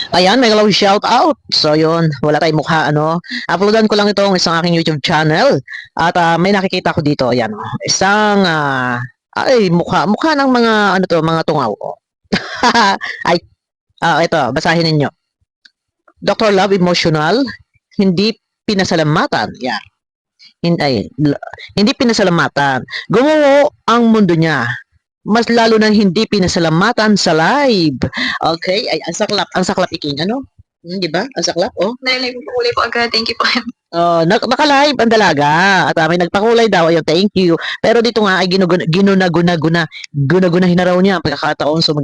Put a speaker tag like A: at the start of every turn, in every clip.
A: Ayan, may galawang shout out. So yun, wala tayong mukha ano. Uploadan ko lang itong isang aking YouTube channel. At may nakikita ko dito, ayan. Isang ay mukha ng mga ano to, mga tungaw. Oh. Ay, ito, basahin ninyo. Dr. Love Emotional, hindi pinasalamatan. Yeah. Hindi pinasalamatan. Gumuho ang mundo niya. Mas lalo nang hindi pinasalamatan sa live. Okay? Ay, ang saklap iking, ano? Di ba? Ang saklap, oh.
B: Nalilive po kulay po agad. Thank you po.
A: Naka-live ang dalaga. At may nagpakulay daw. Ayun, thank you. Pero dito nga ay ginunagunahin na raw niya ang pagkakataon. So,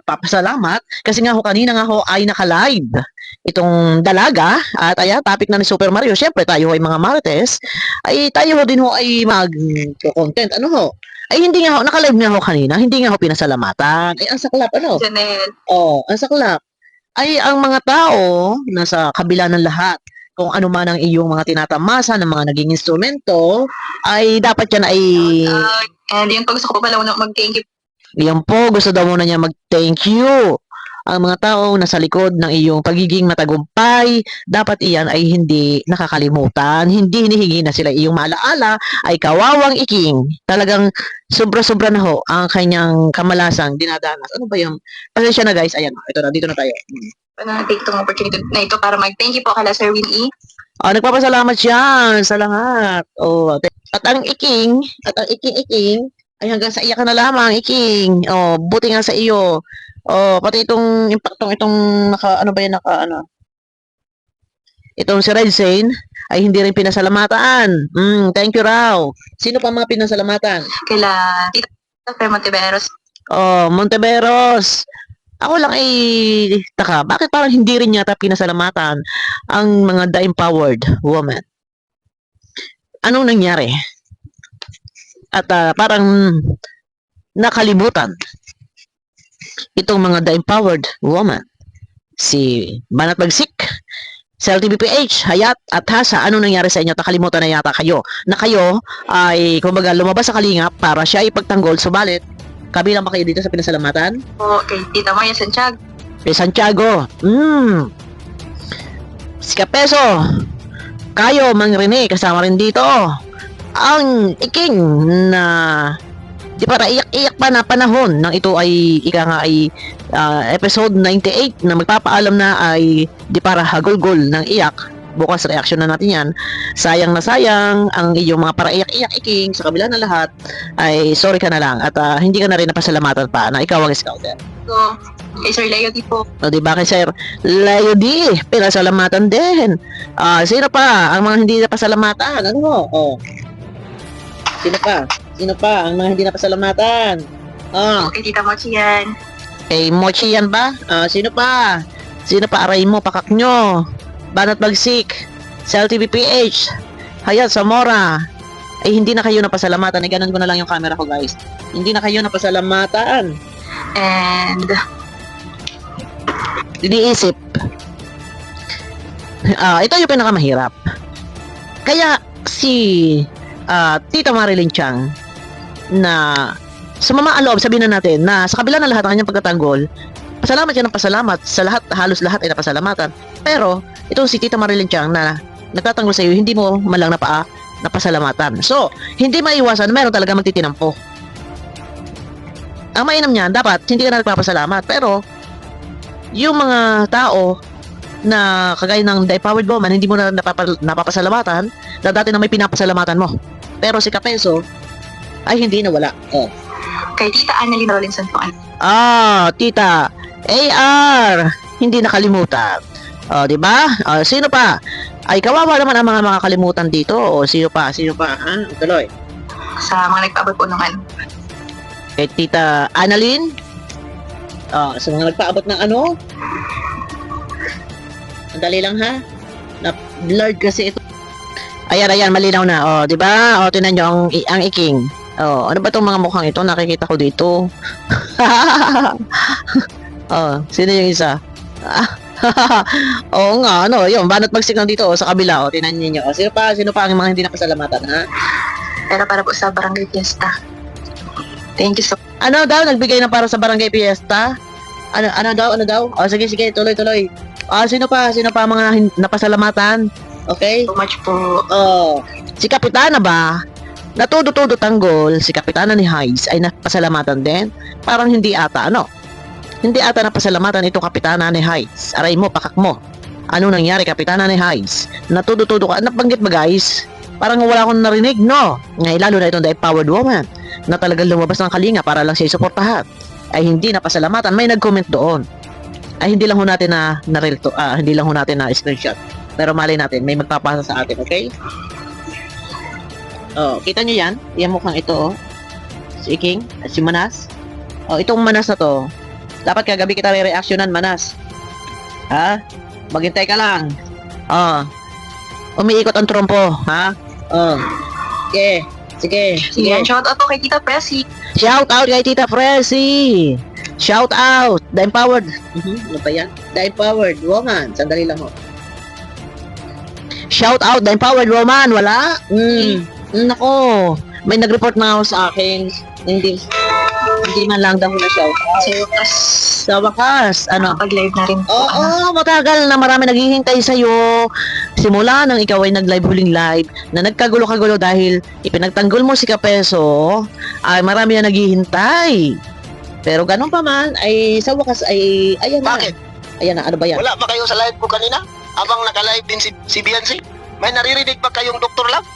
A: papasalamat kasi nga ho kanina nga ho ay naka-live itong dalaga at ayan topic na ni Super Mario. Syempre tayo ay mga Marites ay tayo ho din ho ay mag-content ano ho ay hindi nga ho naka-live nga ho kanina, hindi nga ho pinasalamatan. Ay ang saklap ano.
B: Janelle.
A: Ang saklap ay ang mga tao nasa kabila ng lahat kung ano man ang iyong mga tinatamasa ng mga naging instrumento ay dapat yan ay
B: And yun po gusto ko po pala mag-thank you.
A: yan po, gusto daw muna niya mag-thank you. Ang mga tao nasa likod ng iyong pagiging matagumpay, dapat iyan ay hindi nakakalimutan. Hindi hinihingi na sila iyong maalaala, ay kawawang iking. Talagang sobra-sobra na ho ang kanyang kamalasang dinadanas. Ano ba yung? Pasensya na guys, ayan, ito na, dito na tayo.
B: Take itong opportunity na ito para mag-thank you po kala Sir Winnie.
A: Nagpapasalamat siya sa lahat. At ang iking, ay hanggang sa iyak ka na lamang, iking. Buti nga sa iyo. Pati itong impaktong itong itong si Red Zane ay hindi rin pinasalamatan. Thank you raw. Sino pa mga pinasalamatan?
B: Kila Tita Monteveros.
A: Monteveros. Ako lang ay taka, bakit parang hindi rin yata pinasalamatan ang mga the-empowered woman? Anong nangyari? At parang nakalimutan itong mga the-empowered woman. Si Banat Bagsik, si LTBPH, Hayat at Hasa, anong nangyari sa inyo? Nakalimutan na yata kayo na kayo ay kumbaga lumabas sa kalingap para siya ipagtanggol, subalit kabilang pa kayo dito sa pinasalamatan?
B: Po, kay Tita Maria Santiago.
A: Kay Santiago. Si Kapeso, kayo, Mang Rene, kasama rin dito. Ang iking na di para iyak-iyak pa na panahon nang ito ay ika nga ay episode 98 na magpapaalam na ay di para hagulgol ng iyak. Bukas reaction na natin yan. Sayang na sayang ang iyong mga para iyak-iyak iking sa kabila ng lahat ay sorry ka na lang at hindi ka na rin napasalamatan pa na ikaw ang scouter.
B: So, kay Sir Leo di po.
A: Di ba kay Sir Leo di pinasalamatan din. Sino pa ang mga hindi napasalamatan? Ano mo? Sino pa ang mga hindi napasalamatan?
B: Kay Tita Mochi yan.
A: Kay Mochi yan ba? Sino pa? Aray mo, pakak nyo. Banat Bagsik, sa LTBPH, Hayat Zamora. Ay hindi na kayo napasalamatan. Ay ganun ko na lang yung camera ko guys. Hindi na kayo napasalamatan.
B: And
A: Iniisip. Ito yung pinakamahirap. Kaya si Tita Marilyn Chang na sa mamaan loob, sabihin na natin na sa kabila ng lahat ng kanyang pagtatanggol, pasalamat siya ng pasalamat sa lahat, halos lahat ay napasalamatan. Pero itong si Tita Marilyn Chang na nagtatanggol sa iyo, hindi mo malang napasalamatan. So, hindi maiwasan, meron talaga magtitinampo. Ang mainam niyan, dapat hindi ka na nagpapasalamat. Pero yung mga tao na kagaya ng the-empowered woman, hindi mo na napapasalamatan na dati na may pinapasalamatan mo. Pero si Kapeso ay hindi na wala.
B: Kay Tita Annalyn Rolinson po.
A: Tita AR, hindi nakalimutan. Di ba? Sino pa? Ay kawawa naman ang mga makakalimutan dito. Sino pa? Tuloy.
B: Sa mga nagpaabot po ng ano.
A: Kay Tita Annalyn. Sa mga nagpaabot ng ano? Andali lang ha. Na-blurred kasi ito. Ayan, malinaw na. Di ba? Tingnan nyo ang iking. Ano ba itong mga mukhang ito? Nakikita ko dito. Sino yung isa? Oo nga, yun. Banat Bagsik lang dito sa kabila. Tingnan niyo. Sino pa ang mga hindi napasalamatan, ha?
B: Pero para po sa Barangay Fiesta. Thank you so much.
A: Ano daw? Nagbigay na para sa Barangay Fiesta? Ano daw? O, sige, tuloy. Sino pa ang mga napasalamatan? Okay?
B: So much po.
A: Oh, si Kapitana ba? Natudo-tudo tanggol, si Kapitana ni Hayes ay napasalamatan din? Parang hindi ata, ano? Hindi ata napasalamatan itong Kapitana ni Hayes. Aray mo, pakak mo. Ano nangyari, Kapitana ni Hayes? Natudo-tudo ka. Nabanggit ba, guys? Parang wala akong narinig, no? Ngayon, lalo na itong The Empowered Woman na talagang lumabas ng kalinga para lang siya suportahan. Ay hindi napasalamatan. May nag-comment doon. Ay hindi lang ho natin hindi lang ho natin na screenshot. Pero malay natin, may magpapasa sa atin, okay? Oh, kita nyo yan? Yan mukhang ito, oh. Si King, at si Manas. Oh, itong Manas na to. Dapat kagabi kita re-reactionan, Manas. Ha? Maghintay ka lang. Oh. Umiikot ang trompo, ha? Oh. Sige.
B: Yan, shout out po kay Tita Pressy.
A: Shout out kay Tita Pressy. Shout out. The Empowered. Ano pa yan? The Empowered Woman. Sandali lang ho. Shout out The Empowered Woman. Wala? Nako. May nag-report na ako sa akin. Hindi man lang daw na shout out. Sa wakas. Ano?
B: Pag-live na rin po.
A: Oo, matagal na marami naghihintay sa'yo. Simula nang ikaw ay nag-live huling live na nagkagulo-kagulo dahil ipinagtanggol mo si Kapeso, ay marami na naghihintay. Pero ganun pa man, ay sa wakas ay, ayan na.
C: Bakit?
A: Ayan na, ano ba yan?
C: Wala ba kayo sa live ko kanina? Habang naka-live din si Biancy? May naririnig ba kayong Dr. Love?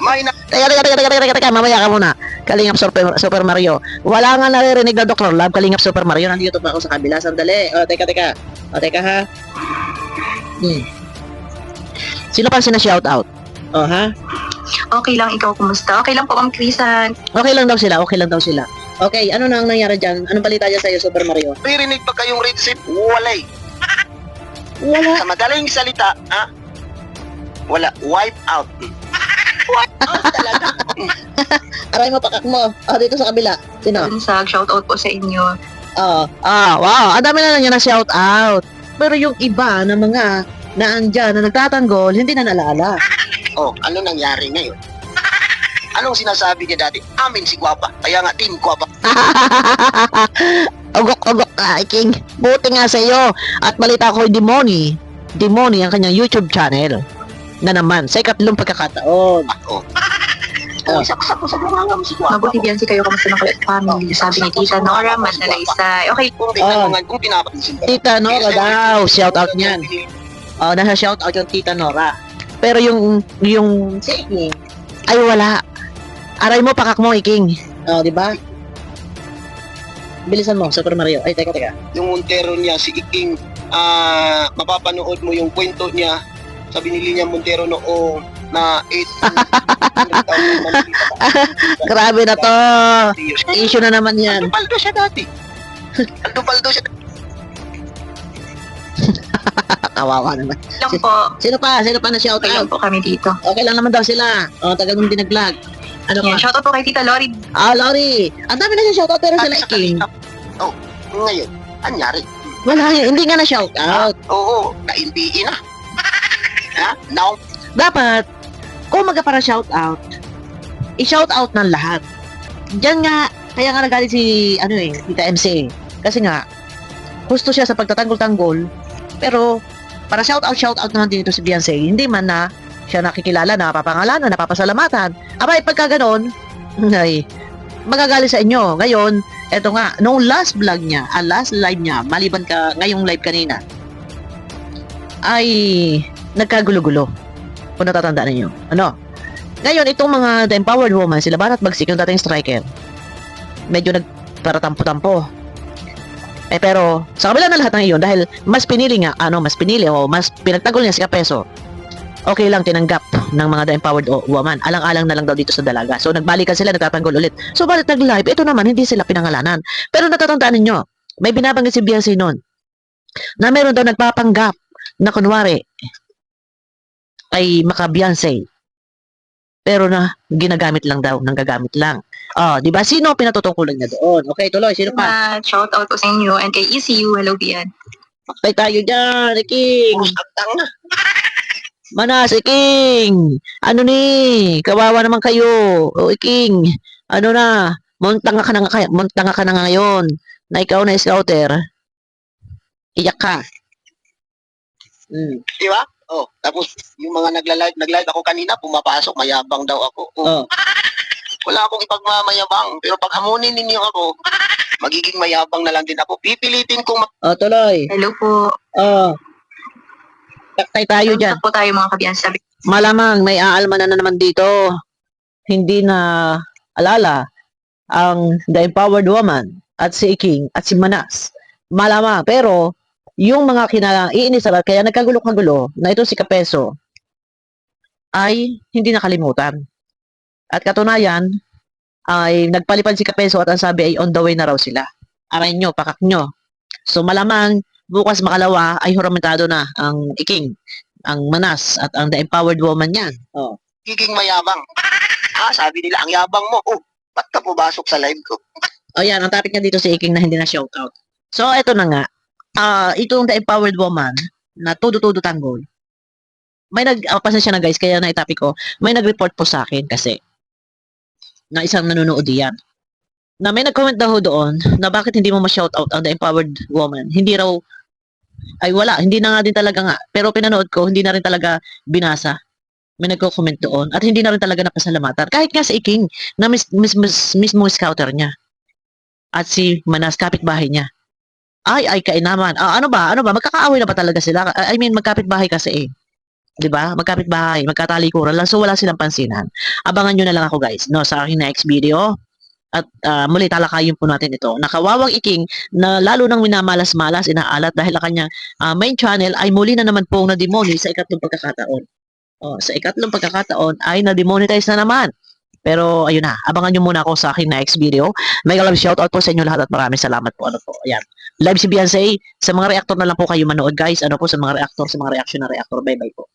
C: May na...
A: Teka, mamaya ka muna. Kalingap Super Mario. Wala nga naririnig na Dr. Love, Kalingap Super Mario. Nandito pa ako sa kabila. Sandali. Teka. Teka ha. Sino pa sina-shout out? Ha?
B: Okay lang, ikaw kumusta? Okay lang po, Ma'am Crisan.
A: Okay lang daw sila. Okay, ano na ang nangyari dyan? Anong balita dyan sa'yo, Super Mario?
C: Naririnig ba kayong red seat? Walay.
A: Wala.
C: Sa madaling salita, ha? Wala. Wipe out. Wipe out talaga.
A: Aray mo, pakak mo. Dito sa kabila. Sino?
B: Bunsag, shout out po sa inyo.
A: Wow. Ang dami na niya na shout out. Pero yung iba na mga naandyan na nagtatanggol, hindi na nalala.
C: Oh, ano nangyari ngayon? Anong sinasabi niya dati? Amin si Guapa. Kaya nga, team Guapa.
A: Ugok ka, King. Buti nga sa iyo. At balita ko yung Demoni ang kanyang YouTube channel. Na naman, sa ikatlong pagkakataon.
C: Oh. Saksak ko sa bunganga mo si Guapa.
B: Mabuti yan si kayo, kamusta ng kalit family? Sabi ni Tita Nora, Mandalaysay. Okay po.
C: Kung tinanungan, kung pinapansin ka.
A: Tita Nora daw, shout out niyan. Nasa shout out yung Tita Nora. Pero yung si King, ay wala. Aray mo, pakak mo, King. Di ba? Bilisan mo, Super Mario. Ay, teka.
C: Yung Montero niya, si Iking, mapapanood mo yung kwento niya sa binili niya Montero noong na 800,000
A: Grabe na to. Issue na naman yan.
C: Aldo siya dati.
A: Kawawa naman.
B: Lang po.
A: Sino pa na shout
B: Okay lang
A: out?
B: po kami dito.
A: Okay lang naman daw sila. Tagal mong dinaglag. Ano
B: Yan,
A: pa?
B: shout out po kay Tita Lori.
A: Lori. Ang dami na siya shout out pero sila King.
C: Oh, ngayon, anyari.
A: Wala, hindi nga na shout out.
C: Oo, na-NPE na. Ha? Now,
A: Dapat, kung para shout out, i-shout out ng lahat. Diyan nga, kaya nga nagalit si, Tita MC. Kasi nga, gusto siya sa pagtatanggol-tanggol, pero, para shout out naman dito si Beyonce, hindi man na siya nakikilala, napapangalanan, napapasalamatan. Abay, pagka ganon, ay, magagalit sa inyo. Ngayon, eto nga, noong last vlog niya, last live niya, maliban ka, ngayong live kanina, ay, nagkagulo-gulo. Kung natatandaan ninyo. Ano? Ngayon, itong mga The Empowered Woman, sila Banat Bagsik, yung dating striker, medyo nagparatampo-tampo. Pero, sa kabila na lahat ng iyon, dahil mas pinili o mas pinagtanggol niya si Kapeso, okay lang tinanggap ng mga The Empowered Woman. Alang-alang na lang daw dito sa dalaga. So, nagbalikan sila, nagtatanggol ulit. So, balit nag-live, ito naman, hindi sila pinangalanan. Pero natatandaan ninyo, may binabanggit si Beyonce noon, na meron daw nagpapanggap na kunwari, ay maka-Beyonce. Pero na, ginagamit lang daw, nanggagamit lang. Di ba? Sino pinatutungkulan niya doon? Okay, tuloy. Sino pa?
B: Shout out po sa inyo and kay ECU. Hello, Bian.
A: Okay tayo dyan, King.
C: Agtang na.
A: Manas, King. Ano ni? Kawawa naman kayo. King. Ano na? Muntanga ka na ngayon. na ikaw na scouter, iyak ka.
C: Di ba? Oh, tapos yung mga nag-live ako kanina, pumapasok, mayabang daw ako.
A: Oh.
C: Wala akong ipagmamayabang, pero pag hamunin ninyo ako, magiging mayabang na lang din ako. Pipilitin kong
A: Oh, tuloy.
B: Hello po.
A: Oh. Taktay tayo dyan.
B: Kamusta po tayo mga kabiyansa?
A: Malamang may aalmanan na naman dito. Hindi na alala ang The Empowered Woman at si King at si Manas. Malamang. Pero, yung mga iinis at kaya nagkagulo-kagulo na ito si Kapeso ay hindi nakalimutan. At katunayan, ay nagpalipad si Kapeso at ang sabi ay on the way na raw sila. Aray nyo, pakak nyo. So malamang, bukas makalawa ay huramentado na ang Iking, ang Manas at ang The Empowered Woman yan. Oh.
C: magiging mayabang. Sabi nila, ang yabang mo. Oh, ba't ka pumasok sa live ko?
A: O yan, ang topic niya dito si Iking na hindi na shoutout. So, eto na nga. Itong The Empowered Woman na todo-todo tanggol. May pasensya na guys, kaya na-topic ko. May nag-report po sa akin kasi na isang nanonood diyan. Na may nag-comment daw doon na bakit hindi mo ma-shoutout ang The Empowered Woman. Hindi raw, ay wala, hindi na nga din talaga nga. Pero pinanood ko, hindi na rin talaga binasa. May nagko-comment doon at hindi na rin talaga napasalamatan. Kahit nga si Iking na mismo scouter niya. At si Manas, kapitbahay niya. Ay, kainaman. Ano ba? Magkakaaway na ba talaga sila? I mean, magkapitbahay kasi eh. 'Di ba? Magkapitbahay, magkatalikuran lang. So, wala silang pansinan. Abangan nyo na lang ako guys, no, sa aking next video. At muli talakayin po natin ito. Nakawawang Iking na lalo nang minamalas-malas, inaalat dahil ang kanyang main channel ay muli na naman pong na-demonetize sa ikatlong pagkakataon. Sa ikatlong pagkakataon ay na-demonetize na naman. Pero ayun na, abangan nyo muna ako sa aking next video. Mega love shoutout po sa inyo lahat at maraming salamat po. Ayan. Live si Beyonce. Sa mga reactor na lang po kayo manood guys. Sa mga reactor, sa mga reaction na reactor. Bye bye po.